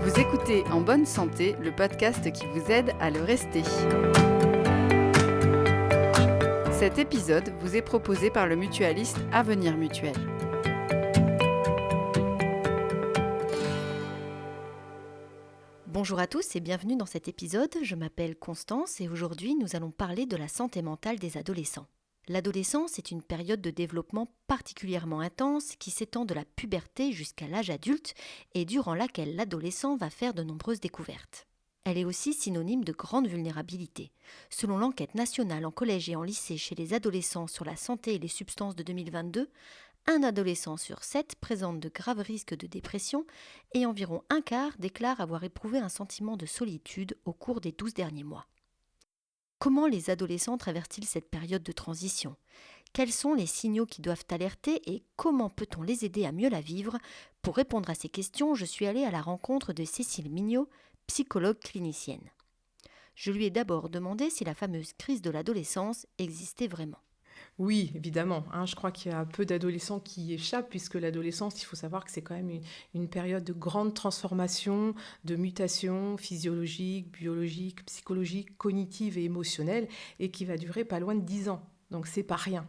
Vous écoutez En bonne santé, le podcast qui vous aide à le rester. Cet épisode vous est proposé par le mutualiste Avenir Mutuel. Bonjour à tous et bienvenue dans cet épisode. Je m'appelle Constance et aujourd'hui nous allons parler de la santé mentale des adolescents. L'adolescence est une période de développement particulièrement intense qui s'étend de la puberté jusqu'à l'âge adulte et durant laquelle l'adolescent va faire de nombreuses découvertes. Elle est aussi synonyme de grande vulnérabilité. Selon l'enquête nationale en collège et en lycée chez les adolescents sur la santé et les substances de 2022, un adolescent sur 7 présente de graves risques de dépression et environ un quart déclare avoir éprouvé un sentiment de solitude au cours des 12 derniers mois. Comment les adolescents traversent-ils cette période de transition ? Quels sont les signaux qui doivent alerter et comment peut-on les aider à mieux la vivre ? Pour répondre à ces questions, je suis allée à la rencontre de Cécile Mignot, psychologue clinicienne. Je lui ai d'abord demandé si la fameuse crise de l'adolescence existait vraiment. Oui, évidemment. Je crois qu'il y a peu d'adolescents qui y échappent, puisque l'adolescence, il faut savoir que c'est quand même une période de grande transformation, de mutation physiologique, biologique, psychologique, cognitive et émotionnelle, et qui va durer pas loin de 10 ans. Donc c'est pas rien.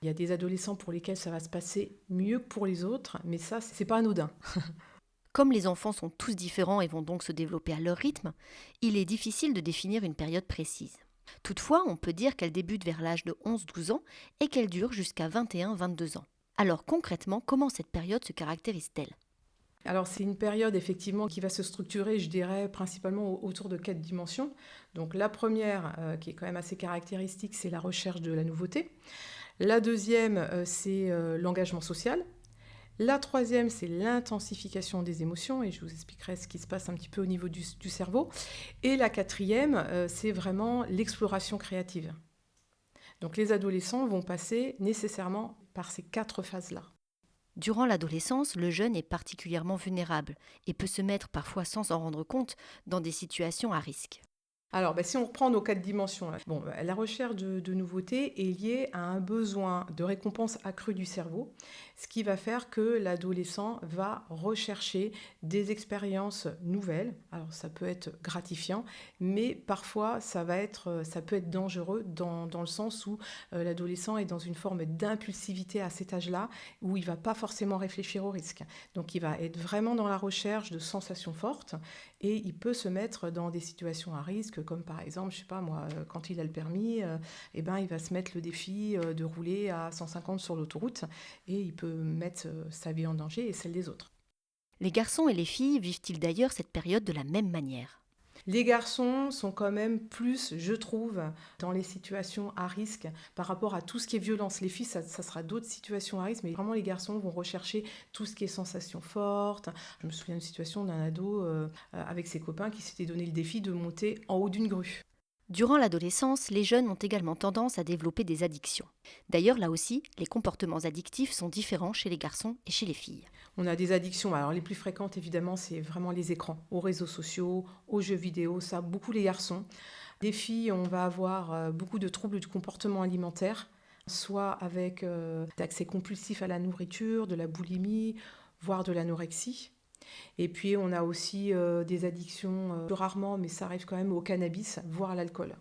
Il y a des adolescents pour lesquels ça va se passer mieux que pour les autres, mais ça, c'est pas anodin. Comme les enfants sont tous différents et vont donc se développer à leur rythme, il est difficile de définir une période précise. Toutefois, on peut dire qu'elle débute vers l'âge de 11-12 ans et qu'elle dure jusqu'à 21-22 ans. Alors concrètement, comment cette période se caractérise-t-elle ? Alors c'est une période effectivement qui va se structurer, je dirais, principalement autour de 4 dimensions. Donc la première, qui est quand même assez caractéristique, c'est la recherche de la nouveauté. La deuxième, c'est l'engagement social. La troisième, c'est l'intensification des émotions, et je vous expliquerai ce qui se passe un petit peu au niveau du cerveau. Et la quatrième, c'est vraiment l'exploration créative. Donc les adolescents vont passer nécessairement par ces 4 phases-là. Durant l'adolescence, le jeune est particulièrement vulnérable et peut se mettre parfois sans s'en rendre compte dans des situations à risque. Alors, si on reprend nos 4 dimensions, la recherche de nouveautés est liée à un besoin de récompense accrue du cerveau, ce qui va faire que l'adolescent va rechercher des expériences nouvelles. Alors, ça peut être gratifiant, mais parfois, ça peut être dangereux dans le sens où l'adolescent est dans une forme d'impulsivité à cet âge-là, où il ne va pas forcément réfléchir au risque. Donc, il va être vraiment dans la recherche de sensations fortes et il peut se mettre dans des situations à risque, comme par exemple, je sais pas moi, quand il a le permis, il va se mettre le défi de rouler à 150 sur l'autoroute et il peut mettre sa vie en danger et celle des autres. Les garçons et les filles vivent-ils d'ailleurs cette période de la même manière ? Les garçons sont quand même plus, je trouve, dans les situations à risque par rapport à tout ce qui est violence. Les filles, ça sera d'autres situations à risque, mais vraiment les garçons vont rechercher tout ce qui est sensations fortes. Je me souviens d'une situation d'un ado avec ses copains qui s'était donné le défi de monter en haut d'une grue. Durant l'adolescence, les jeunes ont également tendance à développer des addictions. D'ailleurs, là aussi, les comportements addictifs sont différents chez les garçons et chez les filles. On a des addictions. Alors les plus fréquentes, évidemment, c'est vraiment les écrans, aux réseaux sociaux, aux jeux vidéo, ça, beaucoup les garçons. Les filles, on va avoir beaucoup de troubles du comportement alimentaire, soit avec d'accès compulsif à la nourriture, de la boulimie, voire de l'anorexie. Et puis on a aussi des addictions, plus rarement, mais ça arrive quand même au cannabis, voire à l'alcool.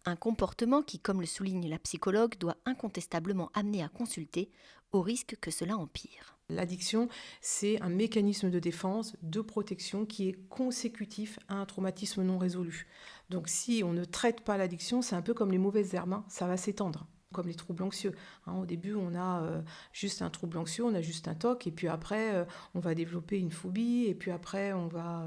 Un comportement qui, comme le souligne la psychologue, doit incontestablement amener à consulter, au risque que cela empire. L'addiction, c'est un mécanisme de défense, de protection qui est consécutif à un traumatisme non résolu. Donc si on ne traite pas l'addiction, c'est un peu comme les mauvaises herbes, ça va s'étendre. Comme les troubles anxieux. Au début, on a juste un trouble anxieux, on a juste un TOC, et puis après, on va développer une phobie, et puis après, on va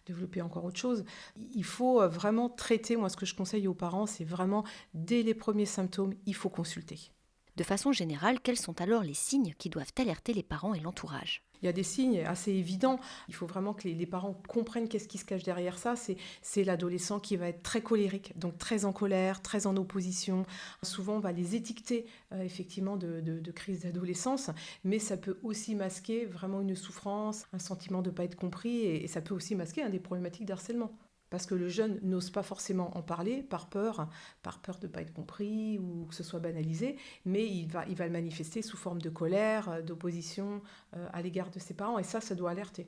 développer encore autre chose. Il faut vraiment traiter, moi ce que je conseille aux parents, c'est vraiment, dès les premiers symptômes, il faut consulter. De façon générale, quels sont alors les signes qui doivent alerter les parents et l'entourage ? Il y a des signes assez évidents. Il faut vraiment que les parents comprennent qu'est-ce qui se cache derrière ça. C'est l'adolescent qui va être très colérique, donc très en colère, très en opposition. Souvent, on va les étiqueter effectivement de crise d'adolescence, mais ça peut aussi masquer vraiment une souffrance, un sentiment de ne pas être compris, et ça peut aussi masquer des problématiques d'harcèlement. Parce que le jeune n'ose pas forcément en parler par peur de ne pas être compris ou que ce soit banalisé, mais il va le manifester sous forme de colère, d'opposition à l'égard de ses parents, et ça doit alerter.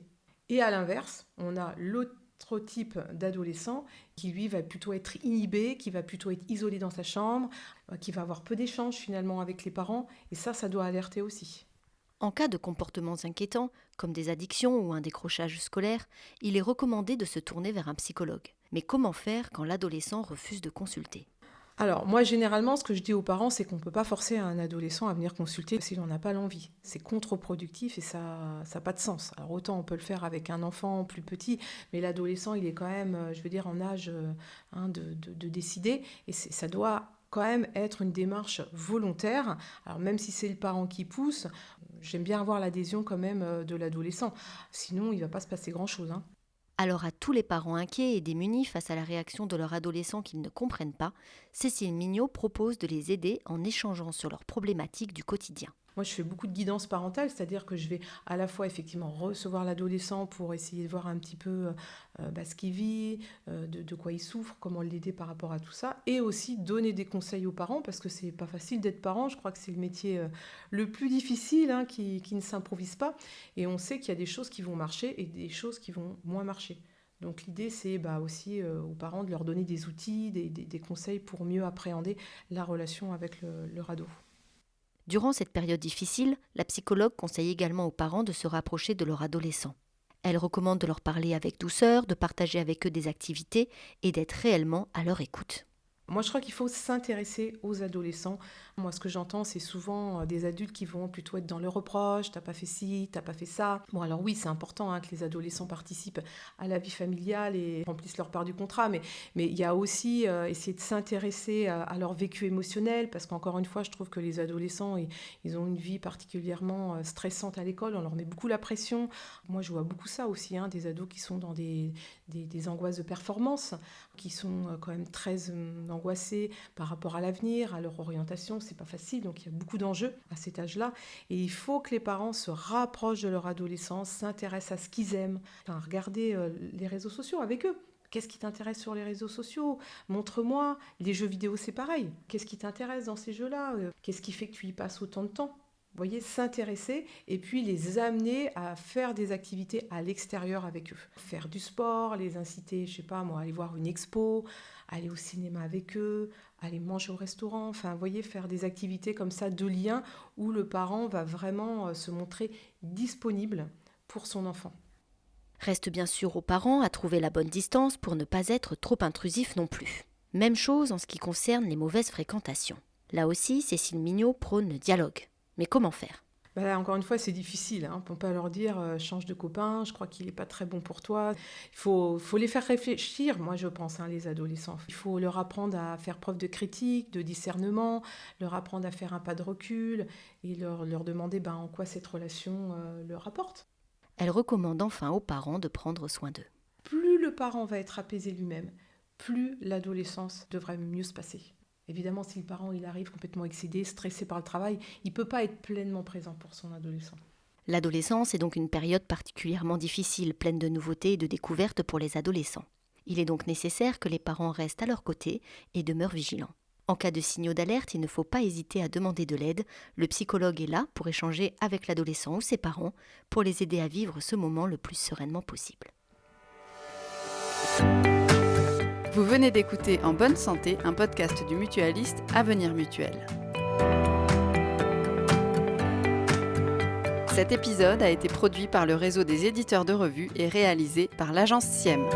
Et à l'inverse, on a l'autre type d'adolescent qui, lui, va plutôt être inhibé, qui va plutôt être isolé dans sa chambre, qui va avoir peu d'échanges finalement avec les parents, et ça doit alerter aussi. En cas de comportements inquiétants, comme des addictions ou un décrochage scolaire, il est recommandé de se tourner vers un psychologue. Mais comment faire quand l'adolescent refuse de consulter ? Alors, moi, généralement, ce que je dis aux parents, c'est qu'on ne peut pas forcer un adolescent à venir consulter s'il n'en a pas l'envie. C'est contre-productif et ça n'a pas de sens. Alors, autant on peut le faire avec un enfant plus petit, mais l'adolescent, il est quand même, en âge de décider. Et ça doit quand même être une démarche volontaire. Alors, même si c'est le parent qui pousse, j'aime bien avoir l'adhésion quand même de l'adolescent. Sinon, il ne va pas se passer grand-chose. Alors à tous les parents inquiets et démunis face à la réaction de leur adolescent qu'ils ne comprennent pas, Cécile Mignot propose de les aider en échangeant sur leurs problématiques du quotidien. Moi, je fais beaucoup de guidance parentale, c'est-à-dire que je vais à la fois effectivement recevoir l'adolescent pour essayer de voir un petit peu ce qu'il vit, de quoi il souffre, comment l'aider par rapport à tout ça, et aussi donner des conseils aux parents, parce que c'est pas facile d'être parent. Je crois que c'est le métier le plus difficile, qui ne s'improvise pas, et on sait qu'il y a des choses qui vont marcher et des choses qui vont moins marcher. Donc l'idée, c'est aussi aux parents de leur donner des outils, des conseils pour mieux appréhender la relation avec leur ado. Durant cette période difficile, la psychologue conseille également aux parents de se rapprocher de leur adolescent. Elle recommande de leur parler avec douceur, de partager avec eux des activités et d'être réellement à leur écoute. Moi, je crois qu'il faut s'intéresser aux adolescents. Moi, ce que j'entends, c'est souvent des adultes qui vont plutôt être dans le reproche. T'as pas fait ci, t'as pas fait ça. Bon, alors oui, c'est important que les adolescents participent à la vie familiale et remplissent leur part du contrat. Mais il y a aussi essayer de s'intéresser à leur vécu émotionnel. Parce qu'encore une fois, je trouve que les adolescents, ils ont une vie particulièrement stressante à l'école. On leur met beaucoup la pression. Moi, je vois beaucoup ça aussi, des ados qui sont dans des angoisses de performance, qui sont quand même très angoissés par rapport à l'avenir, à leur orientation. C'est pas facile, donc il y a beaucoup d'enjeux à cet âge-là. Et il faut que les parents se rapprochent de leur adolescence, s'intéressent à ce qu'ils aiment, regarder les réseaux sociaux avec eux. Qu'est-ce qui t'intéresse sur les réseaux sociaux ? Montre-moi. Les jeux vidéo, c'est pareil. Qu'est-ce qui t'intéresse dans ces jeux-là ? Qu'est-ce qui fait que tu y passes autant de temps ? Vous voyez, s'intéresser et puis les amener à faire des activités à l'extérieur avec eux. Faire du sport, les inciter, à aller voir une expo, aller au cinéma avec eux, aller manger au restaurant. Enfin, vous voyez, faire des activités comme ça de lien où le parent va vraiment se montrer disponible pour son enfant. Reste bien sûr aux parents à trouver la bonne distance pour ne pas être trop intrusif non plus. Même chose en ce qui concerne les mauvaises fréquentations. Là aussi, Cécile Mignot prône le dialogue. Mais comment faire ? Encore une fois, c'est difficile. On ne peut pas leur dire « change de copain, je crois qu'il n'est pas très bon pour toi ». Il faut les faire réfléchir, moi je pense, les adolescents. Il faut leur apprendre à faire preuve de critique, de discernement, leur apprendre à faire un pas de recul et leur demander en quoi cette relation leur apporte. Elle recommande enfin aux parents de prendre soin d'eux. Plus le parent va être apaisé lui-même, plus l'adolescence devrait mieux se passer. Évidemment, si le parent il arrive complètement excédé, stressé par le travail, il ne peut pas être pleinement présent pour son adolescent. L'adolescence est donc une période particulièrement difficile, pleine de nouveautés et de découvertes pour les adolescents. Il est donc nécessaire que les parents restent à leur côté et demeurent vigilants. En cas de signaux d'alerte, il ne faut pas hésiter à demander de l'aide. Le psychologue est là pour échanger avec l'adolescent ou ses parents, pour les aider à vivre ce moment le plus sereinement possible. Vous venez d'écouter En bonne santé, un podcast du mutualiste Avenir Mutuel. Cet épisode a été produit par le réseau des éditeurs de revues et réalisé par l'agence SIEM.